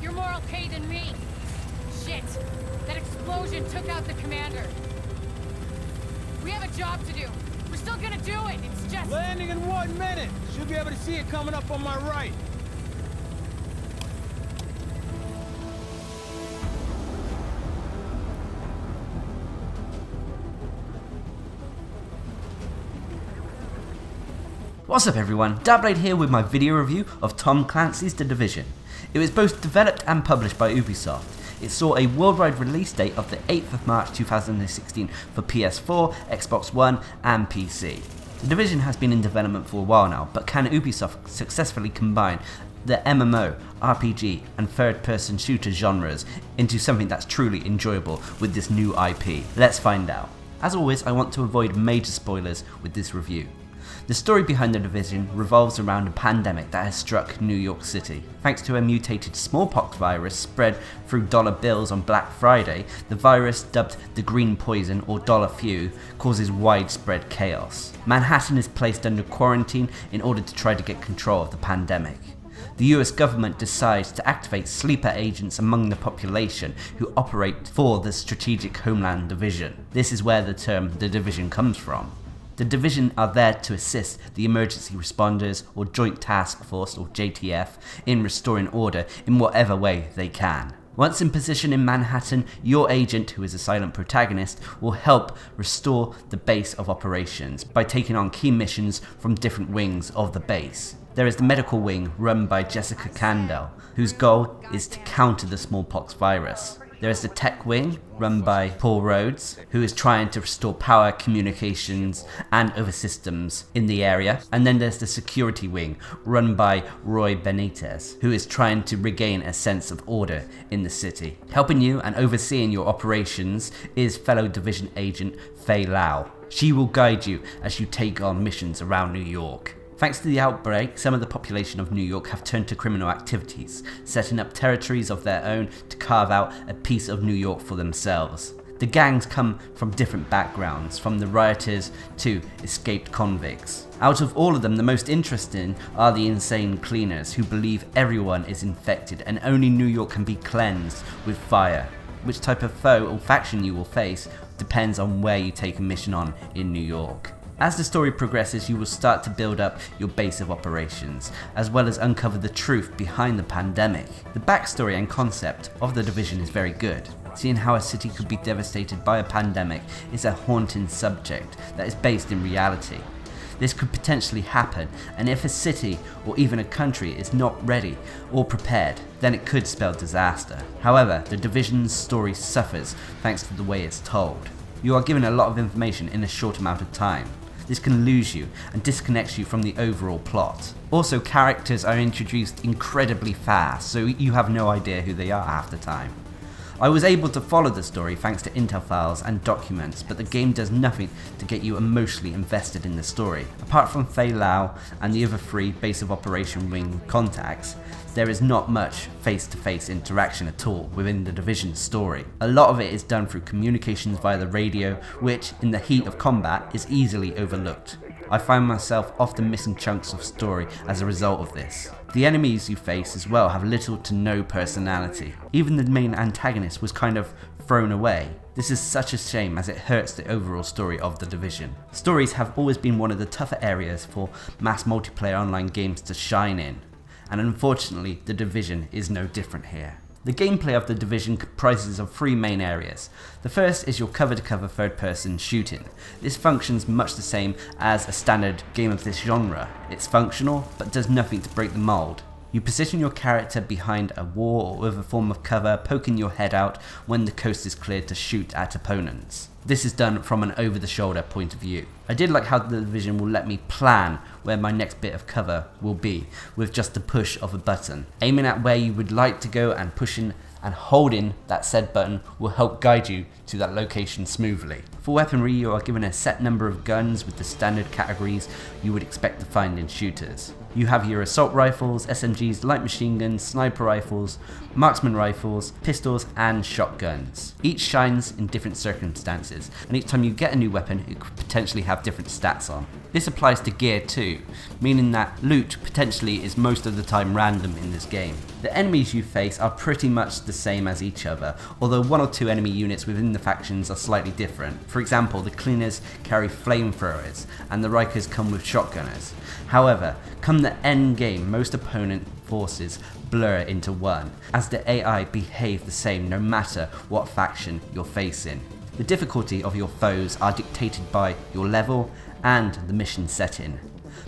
You're more okay than me. Shit. That explosion took out the commander. We have a job to do. We're still gonna do it. It's just... Landing in 1 minute. Should be able to see it coming up on my right. What's up everyone, Darcblade here with my video review of Tom Clancy's The Division. It was both developed and published by Ubisoft. It saw a worldwide release date of the 8th of March 2016 for PS4, Xbox One and PC. The Division has been in development for a while now, but can Ubisoft successfully combine the MMO, RPG and third-person shooter genres into something that's truly enjoyable with this new IP? Let's find out. As always, I want to avoid major spoilers with this review. The story behind The Division revolves around a pandemic that has struck New York City. Thanks to a mutated smallpox virus spread through dollar bills on Black Friday, the virus, dubbed the Green Poison or Dollar Flu, causes widespread chaos. Manhattan is placed under quarantine in order to try to get control of the pandemic. The US government decides to activate sleeper agents among the population who operate for the Strategic Homeland Division. This is where the term The Division comes from. The Division are there to assist the Emergency Responders or Joint Task Force or JTF in restoring order in whatever way they can. Once in position in Manhattan, your agent, who is a silent protagonist, will help restore the base of operations by taking on key missions from different wings of the base. There is the medical wing run by Jessica Kandel, whose goal is to counter the smallpox virus. There is the tech wing, run by Paul Rhodes, who is trying to restore power, communications, and other systems in the area. And then there's the security wing, run by Roy Benitez, who is trying to regain a sense of order in the city. Helping you and overseeing your operations is fellow Division agent Faye Lau. She will guide you as you take on missions around New York. Thanks to the outbreak, some of the population of New York have turned to criminal activities, setting up territories of their own to carve out a piece of New York for themselves. The gangs come from different backgrounds, from the rioters to escaped convicts. Out of all of them, the most interesting are the insane cleaners, who believe everyone is infected and only New York can be cleansed with fire. Which type of foe or faction you will face depends on where you take a mission on in New York. As the story progresses, you will start to build up your base of operations, as well as uncover the truth behind the pandemic. The backstory and concept of The Division is very good. Seeing how a city could be devastated by a pandemic is a haunting subject that is based in reality. This could potentially happen, and if a city or even a country is not ready or prepared, then it could spell disaster. However, The Division's story suffers thanks to the way it's told. You are given a lot of information in a short amount of time. This can lose you and disconnects you from the overall plot. Also, characters are introduced incredibly fast, so you have no idea who they are half the time. I was able to follow the story thanks to intel files and documents, but the game does nothing to get you emotionally invested in the story. Apart from Faye Lau and the other 3 base of operation wing contacts, there is not much face-to-face interaction at all within the Division story. A lot of it is done through communications via the radio, which in the heat of combat is easily overlooked. I find myself often missing chunks of story as a result of this. The enemies you face as well have little to no personality. Even the main antagonist was kind of thrown away. This is such a shame as it hurts the overall story of The Division. Stories have always been one of the tougher areas for mass multiplayer online games to shine in, and unfortunately The Division is no different here. The gameplay of The Division comprises of 3 main areas. The first is your cover-to-cover third-person shooting. This functions much the same as a standard game of this genre. It's functional, but does nothing to break the mold. You position your character behind a wall or other form of cover, poking your head out when the coast is cleared to shoot at opponents. This is done from an over-the-shoulder point of view. I did like how The Division will let me plan where my next bit of cover will be with just a push of a button. Aiming at where you would like to go and pushing and holding that said button will help guide you to that location smoothly. For weaponry, you are given a set number of guns with the standard categories you would expect to find in shooters. You have your assault rifles, SMGs, light machine guns, sniper rifles, marksman rifles, pistols and shotguns. Each shines in different circumstances, and each time you get a new weapon it could potentially have different stats on. This applies to gear too, meaning that loot potentially is most of the time random in this game. The enemies you face are pretty much the same as each other, although one or two enemy units within the factions are slightly different. For example, the cleaners carry flamethrowers and the Rikers come with shotgunners. However, come the end game, most opponent forces blur into one, as the AI behave the same no matter what faction you're facing. The difficulty of your foes are dictated by your level and the mission setting.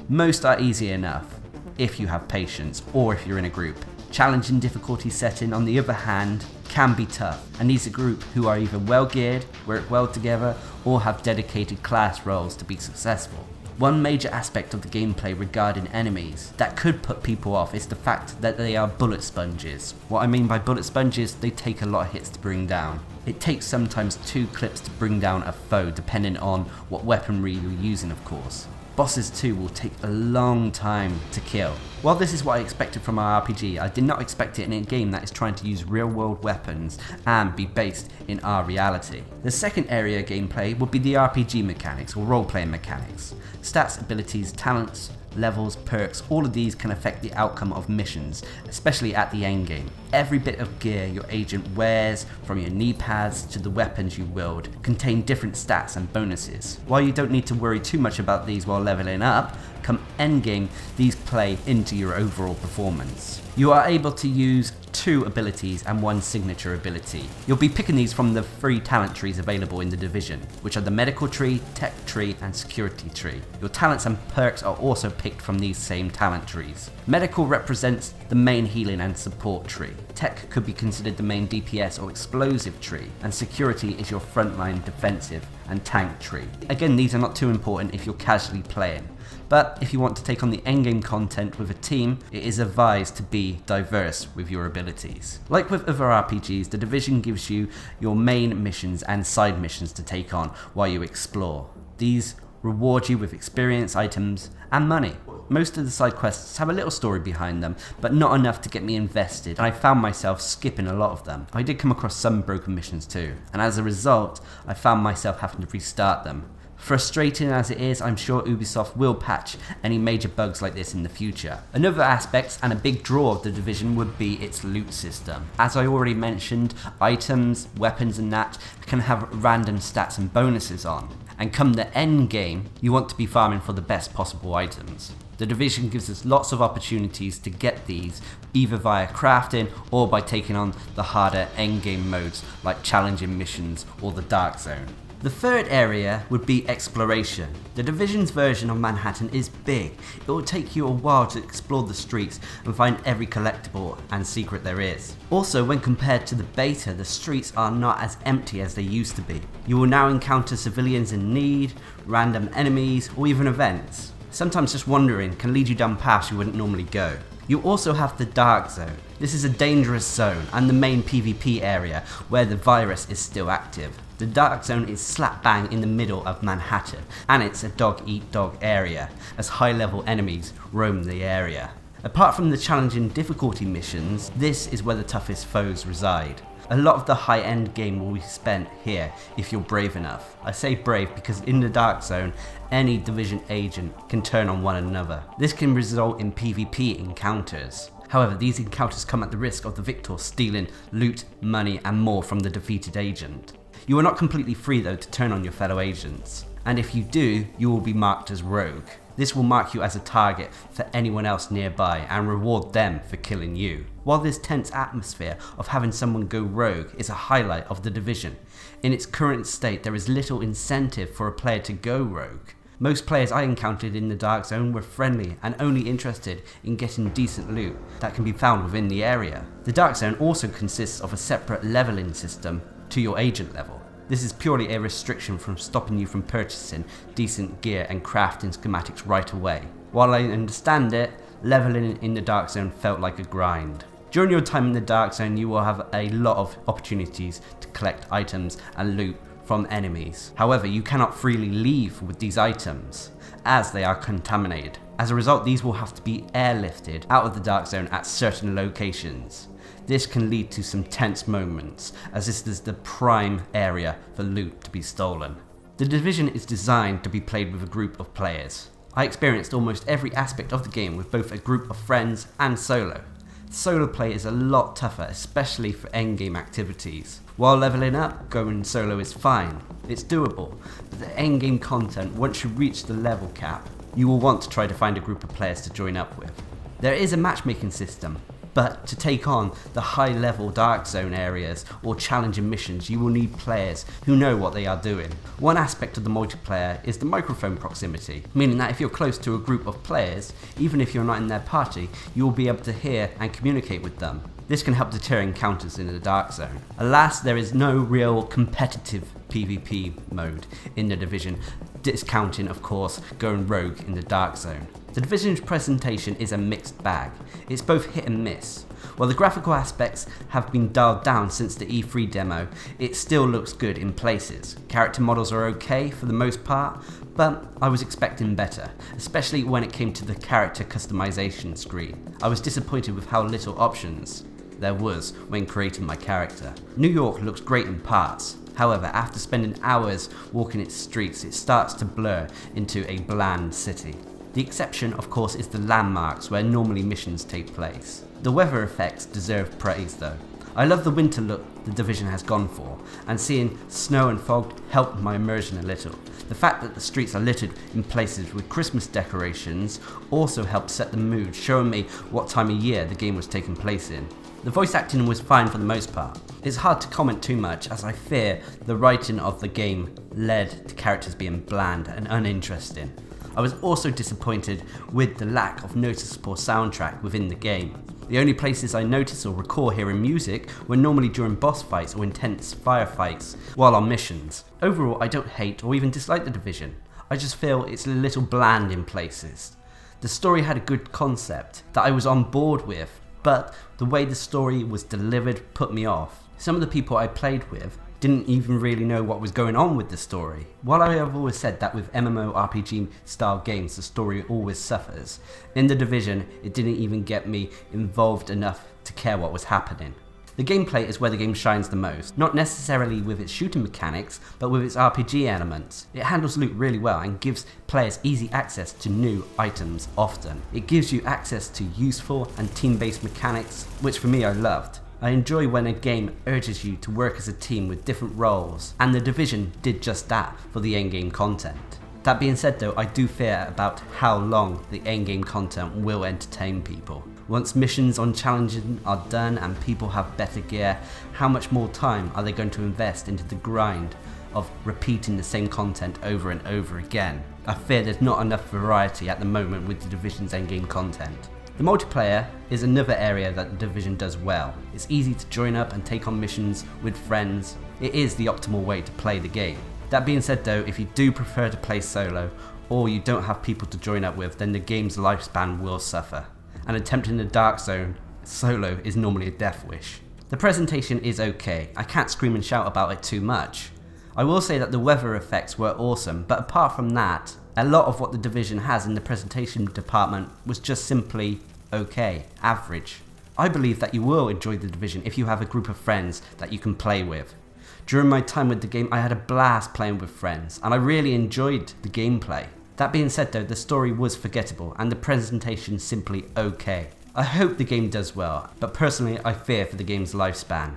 Most are easy enough if you have patience or if you're in a group. Challenging difficulty setting, on the other hand, can be tough and needs a group who are either well geared, work well together, or have dedicated class roles to be successful. One major aspect of the gameplay regarding enemies that could put people off is the fact that they are bullet sponges. What I mean by bullet sponges, they take a lot of hits to bring down. It takes sometimes 2 clips to bring down a foe, depending on what weaponry you're using, of course. Bosses too will take a long time to kill. While this is what I expected from our RPG, I did not expect it in a game that is trying to use real world weapons and be based in our reality. The second area of gameplay would be the RPG mechanics or role playing mechanics. Stats, abilities, talents, levels, perks, all of these can affect the outcome of missions, especially at the end game. Every bit of gear your agent wears, from your knee pads to the weapons you wield, contain different stats and bonuses. While you don't need to worry too much about these while leveling up, come endgame, these play into your overall performance. You are able to use 2 abilities and 1 signature ability. You'll be picking these from the 3 talent trees available in the Division, which are the medical tree, tech tree, and security tree. Your talents and perks are also picked from these same talent trees. Medical represents the main healing and support tree. Tech could be considered the main DPS or explosive tree, and security is your frontline defensive and tank tree. Again, these are not too important if you're casually playing, but if you want to take on the endgame content with a team, it is advised to be diverse with your abilities. Like with other RPGs, the Division gives you your main missions and side missions to take on while you explore. These reward you with experience, items, and money. Most of the side quests have a little story behind them, but not enough to get me invested, and I found myself skipping a lot of them. I did come across some broken missions too, and as a result, I found myself having to restart them. Frustrating as it is, I'm sure Ubisoft will patch any major bugs like this in the future. Another aspect and a big draw of the Division would be its loot system. As I already mentioned, items, weapons and that can have random stats and bonuses on. And come the end game, you want to be farming for the best possible items. The Division gives us lots of opportunities to get these, either via crafting or by taking on the harder endgame modes like challenging missions or the Dark Zone. The third area would be exploration. The Division's version of Manhattan is big. It will take you a while to explore the streets and find every collectible and secret there is. Also, when compared to the beta, the streets are not as empty as they used to be. You will now encounter civilians in need, random enemies, or even events. Sometimes just wandering can lead you down paths you wouldn't normally go. You also have the Dark Zone. This is a dangerous zone and the main PvP area where the virus is still active. The Dark Zone is slap bang in the middle of Manhattan, and it's a dog-eat-dog area, as high-level enemies roam the area. Apart from the challenging difficulty missions, this is where the toughest foes reside. A lot of the high-end game will be spent here if you're brave enough. I say brave because in the Dark Zone, any Division agent can turn on one another. This can result in PvP encounters. However, these encounters come at the risk of the victor stealing loot, money, and more from the defeated agent. You are not completely free though to turn on your fellow agents, and if you do, you will be marked as rogue. This will mark you as a target for anyone else nearby and reward them for killing you. While this tense atmosphere of having someone go rogue is a highlight of the Division, in its current state there is little incentive for a player to go rogue. Most players I encountered in the Dark Zone were friendly and only interested in getting decent loot that can be found within the area. The Dark Zone also consists of a separate leveling system to your agent level. This is purely a restriction from stopping you from purchasing decent gear and crafting schematics right away. While I understand it, leveling in the Dark Zone felt like a grind. During your time in the Dark Zone, you will have a lot of opportunities to collect items and loot from enemies. However, you cannot freely leave with these items, as they are contaminated. As a result, these will have to be airlifted out of the Dark Zone at certain locations. This can lead to some tense moments, as this is the prime area for loot to be stolen. The Division is designed to be played with a group of players. I experienced almost every aspect of the game with both a group of friends and solo. Solo play is a lot tougher, especially for endgame activities. While leveling up, going solo is fine, it's doable, but the endgame content, once you reach the level cap, you will want to try to find a group of players to join up with. There is a matchmaking system, but to take on the high level dark zone areas or challenging missions, you will need players who know what they are doing. One aspect of the multiplayer is the microphone proximity, meaning that if you're close to a group of players, even if you're not in their party, you will be able to hear and communicate with them. This can help deter encounters in the dark zone. Alas, there is no real competitive PvP mode in the Division, discounting of course going rogue in the dark zone. The Division's presentation is a mixed bag. It's both hit and miss. While the graphical aspects have been dialed down since the E3 demo, it still looks good in places. Character models are okay for the most part, but I was expecting better, especially when it came to the character customization screen. I was disappointed with how little options there was when creating my character. New York looks great in parts. However, after spending hours walking its streets, it starts to blur into a bland city. The exception, of course, is the landmarks where normally missions take place. The weather effects deserve praise though. I love the winter look the Division has gone for, and seeing snow and fog helped my immersion a little. The fact that the streets are littered in places with Christmas decorations also helped set the mood, showing me what time of year the game was taking place in. The voice acting was fine for the most part. It's hard to comment too much as I fear the writing of the game led to characters being bland and uninteresting. I was also disappointed with the lack of noticeable soundtrack within the game. The only places I notice or recall hearing music were normally during boss fights or intense firefights while on missions. Overall, I don't hate or even dislike the Division. I just feel it's a little bland in places. The story had a good concept that I was on board with, but the way the story was delivered put me off. Some of the people I played with didn't even really know what was going on with the story. While I have always said that with MMORPG style games the story always suffers, in the Division it didn't even get me involved enough to care what was happening. The gameplay is where the game shines the most, not necessarily with its shooting mechanics, but with its RPG elements. It handles loot really well and gives players easy access to new items often. It gives you access to useful and team-based mechanics, which for me I loved. I enjoy when a game urges you to work as a team with different roles, and the Division did just that for the endgame content. That being said though, I do fear about how long the endgame content will entertain people. Once missions on challenging are done and people have better gear, how much more time are they going to invest into the grind of repeating the same content over and over again? I fear there's not enough variety at the moment with the Division's endgame content. The multiplayer is another area that the Division does well. It's easy to join up and take on missions with friends. It is the optimal way to play the game. That being said though, if you do prefer to play solo, or you don't have people to join up with, then the game's lifespan will suffer. And attempting the dark zone solo is normally a death wish. The presentation is okay. I can't scream and shout about it too much. I will say that the weather effects were awesome, but apart from that, a lot of what the Division has in the presentation department was just simply okay, average. I believe that you will enjoy the Division if you have a group of friends that you can play with. During my time with the game, I had a blast playing with friends, and I really enjoyed the gameplay. That being said though, the story was forgettable and the presentation simply okay. I hope the game does well, but personally I fear for the game's lifespan.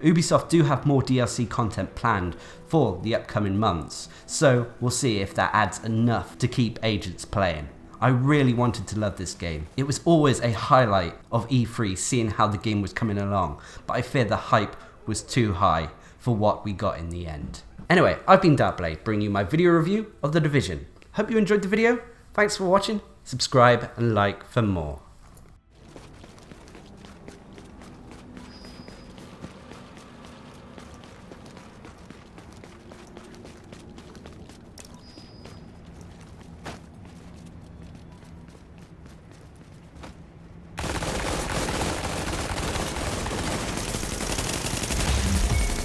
Ubisoft do have more DLC content planned for the upcoming months, so we'll see if that adds enough to keep agents playing. I really wanted to love this game. It was always a highlight of E3 seeing how the game was coming along, but I fear the hype was too high for what we got in the end. Anyway, I've been Darcblade, bringing you my video review of The Division. Hope you enjoyed the video. Thanks for watching. Subscribe and like for more.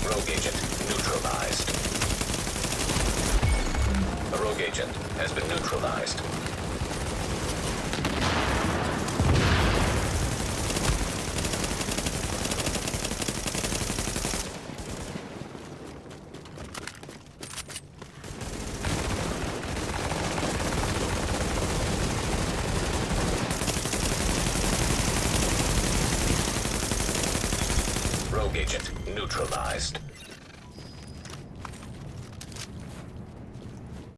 Rogue agent neutralized. A rogue agent has been neutralized. Rogue agent neutralized.